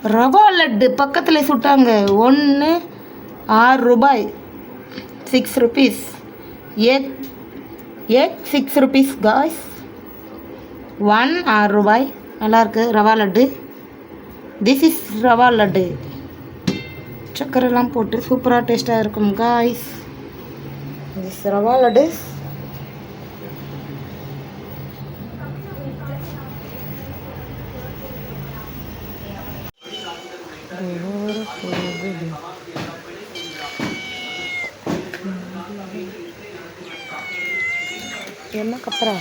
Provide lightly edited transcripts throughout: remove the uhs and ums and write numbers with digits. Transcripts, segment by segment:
ரவா லட்டு பக்கத்தில் சுட்டாங்க. 1 6 ரூபாய், 6 rupees. Egg 6 rupees guys. 1 6 ரூபாய். நல்லாயிருக்கு ரவா லட்டு. This is rava laddu. சக்கரைலாம் போட்டு சூப்பராக டேஸ்ட்டாக இருக்கும் காய்ஸ். திஸ் ரவா லட்டு. என்ன கப்பரா?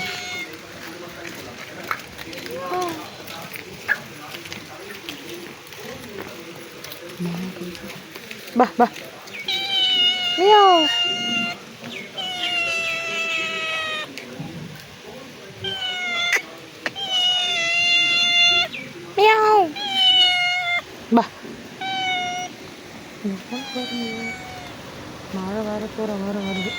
பா பா மியாவ். மியாவ் பா. மழை வர போகிற வருது.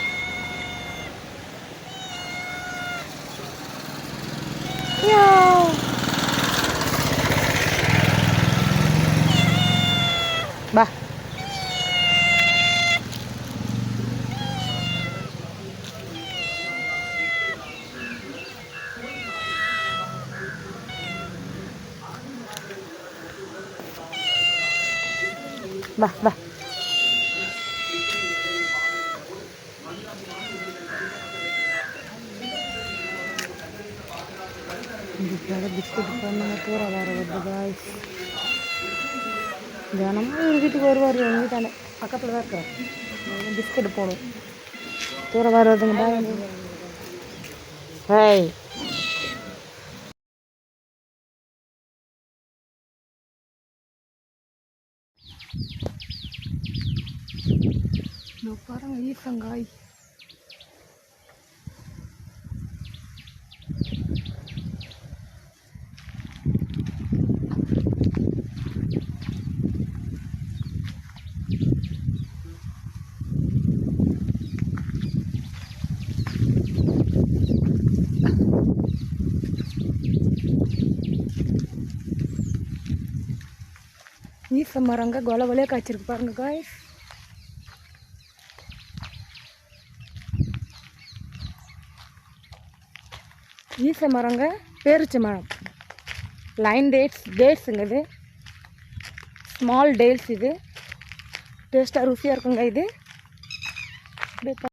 பா பா பா. இதுக்காக பிஸ்கட் பண்ணாங்க தூர வர வருது காய்ஸ். தினமும் எங்கள் வீட்டுக்கு வருவார். எங்கள் வீட்டாண்ட பக்கத்தில் தான் இருக்கார். பிஸ்கட் போடும். தூர வருதுங்க பாய். ஹேய் பாருங்க ஈசங்காய். ஈச மரங்க கொலை காய்ச்சிருக்கு பாருங்க காய்ஸ். ஈச மரங்க பேரிச்ச மரம். லைன் டேட்ஸுங்க இது. ஸ்மால் டேட்ஸ் இது. டேஸ்ட்டாக ருசியாக இருக்குங்க இது.